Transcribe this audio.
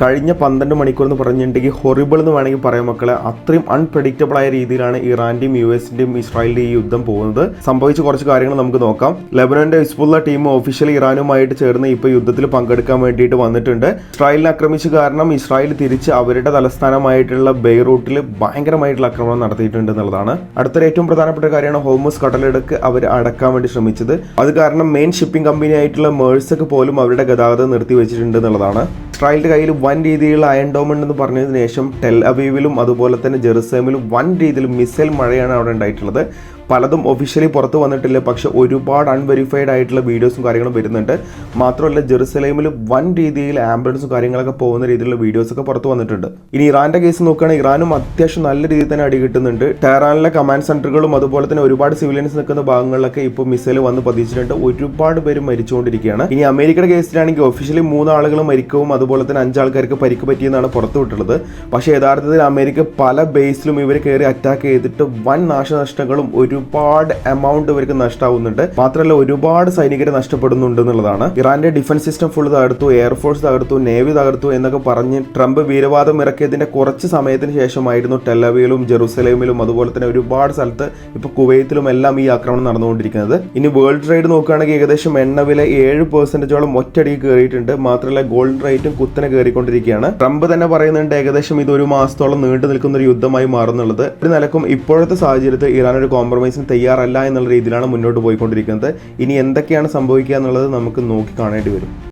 കഴിഞ്ഞ 12 മണിക്കൂർ എന്ന് പറഞ്ഞിട്ടുണ്ടെങ്കിൽ ഹൊറിബിൾ എന്ന് വേണമെങ്കിൽ പറയാം മക്കളെ. അത്രയും അൺപ്രഡിക്റ്റബിൾ ആയ രീതിയിലാണ് ഇറാന്റെയും US-ന്റെയും ഇസ്രായേലിന്റെ ഈ യുദ്ധം പോകുന്നത്. സംഭവിച്ച കുറച്ച് കാര്യങ്ങൾ നമുക്ക് നോക്കാം. ലെബനന്റെ ഹിസ്ബുള്ള ടീം ഒഫീഷ്യലി ഇറാനുമായിട്ട് ചേർന്ന് ഇപ്പോൾ യുദ്ധത്തിൽ പങ്കെടുക്കാൻ വേണ്ടിയിട്ട് വന്നിട്ടുണ്ട്. ഇസ്രായേലിനെ ആക്രമിച്ച കാരണം ഇസ്രായേൽ തിരിച്ച് അവരുടെ തലസ്ഥാനമായിട്ടുള്ള ബെയ്റൂട്ടിൽ ഭയങ്കരമായിട്ടുള്ള ആക്രമണം നടത്തിയിട്ടുണ്ട് എന്നുള്ളതാണ്. അടുത്തൊരു ഏറ്റവും പ്രധാനപ്പെട്ട കാര്യമാണ് ഹോർമുസ് കടലിടുക്ക് അവർ അടക്കാൻ വേണ്ടി ശ്രമിച്ചത്. അത് കാരണം മെയിൻ ഷിപ്പിംഗ് കമ്പനി ആയിട്ടുള്ള മേഴ്സക്ക് പോലും അവരുടെ ഗതാഗതം നിർത്തി വെച്ചിട്ടുണ്ട് എന്നുള്ളതാണ്. ഇസ്രായേലിന്റെ കയ്യിൽ വൻ രീതിയിലുള്ള അയൺ ഡോം ഉണ്ടെന്ന് പറഞ്ഞതിന് ശേഷം ടെൽ അവീവിലും അതുപോലെ തന്നെ ജെറുസലേമിലും വൻ രീതിയിൽ മിസൈൽ മഴയാണ് അവിടെ ഉണ്ടായിട്ടുള്ളത്. പലതും ഒഫീഷ്യലി പുറത്ത് വന്നിട്ടില്ല, പക്ഷെ ഒരുപാട് അൺവെരിഫൈഡ് ആയിട്ടുള്ള വീഡിയോസും കാര്യങ്ങളും വരുന്നുണ്ട്. മാത്രമല്ല ജെറുസലേമിൽ വൻ രീതിയിൽ ആംബുലൻസും കാര്യങ്ങളൊക്കെ പോകുന്ന രീതിയിലുള്ള വീഡിയോസൊക്കെ പുറത്ത് വന്നിട്ടുണ്ട്. ഇനി ഇറാന്റെ കേസ് നോക്കുകയാണെങ്കിൽ ഇറാനും അത്യാവശ്യം നല്ല രീതിയിൽ തന്നെ അടി കിട്ടുന്നുണ്ട്. ടെഹ്റാനിലെ കമാൻഡ് സെന്ററുകളും അതുപോലെ തന്നെ ഒരുപാട് സിവിലിയൻസ് നിൽക്കുന്ന ഭാഗങ്ങളിലൊക്കെ ഇപ്പോൾ മിസൈൽ വന്ന് പതിച്ചിട്ടുണ്ട്. ഒരുപാട് പേര് മരിച്ചുകൊണ്ടിരിക്കുകയാണ്. ഇനി അമേരിക്കയുടെ കേസിലാണെങ്കിൽ ഒഫീഷ്യലി 3 ആളുകൾ മരിക്കവും അതുപോലെ തന്നെ 5 ആൾക്കാർക്ക് പരിക്ക് പറ്റിയെന്നാണ് പുറത്തു വിട്ടുള്ളത്. പക്ഷേ യഥാർത്ഥത്തിൽ അമേരിക്ക പല ബേസിലും ഇവർ കയറി അറ്റാക്ക് ചെയ്തിട്ട് വൻ നാശനഷ്ടങ്ങളും ഒരുപാട് എമൗണ്ട് ഇവർക്ക് നഷ്ടമാവുന്നുണ്ട്. മാത്രമല്ല ഒരുപാട് സൈനികരെ നഷ്ടപ്പെടുന്നുണ്ട് എന്നുള്ളതാണ്. ഇറാന്റെ ഡിഫൻസ് സിസ്റ്റം ഫുൾ തകർത്തു, എയർഫോഴ്സ് തകർത്തു, നേവി തകർത്തു എന്നൊക്കെ പറഞ്ഞ് ട്രംപ് വീരവാദം ഇറക്കിയതിന്റെ കുറച്ച് സമയത്തിന് ശേഷമായിരുന്നു ടെലവിയിലും ജെറുസലേമിലും അതുപോലെ തന്നെ ഒരുപാട് സ്ഥലത്ത് ഇപ്പൊ കുവൈത്തിലും എല്ലാം ഈ ആക്രമണം നടന്നുകൊണ്ടിരിക്കുന്നത്. ഇനി വേൾഡ് ട്രേഡ് നോക്കുകയാണെങ്കിൽ ഏകദേശം എണ്ണവില 7% ഒറ്റയടിക്ക് കയറിയിട്ടുണ്ട്. മാത്രമല്ല ഗോൾഡ് റേറ്റും കുത്തനെ കയറിക്കൊണ്ടിരിക്കുകയാണ്. ട്രംപ് തന്നെ പറയുന്നുണ്ട് ഏകദേശം ഇത് 1 മാസത്തോളം നീണ്ടു നിൽക്കുന്ന ഒരു യുദ്ധമായി മാറുന്നുള്ളത്. ഒരു നിലക്കും ഇപ്പോഴത്തെ സാഹചര്യത്തിൽ ഇറാൻ ഒരു കോംപ്രമൈസിന് തയ്യാറല്ല എന്നുള്ള രീതിയിലാണ് മുന്നോട്ട് പോയിക്കൊണ്ടിരിക്കുന്നത്. ഇനി എന്തൊക്കെയാണ് സംഭവിക്കുക എന്നുള്ളത് നമുക്ക് നോക്കി കാണേണ്ടി വരും.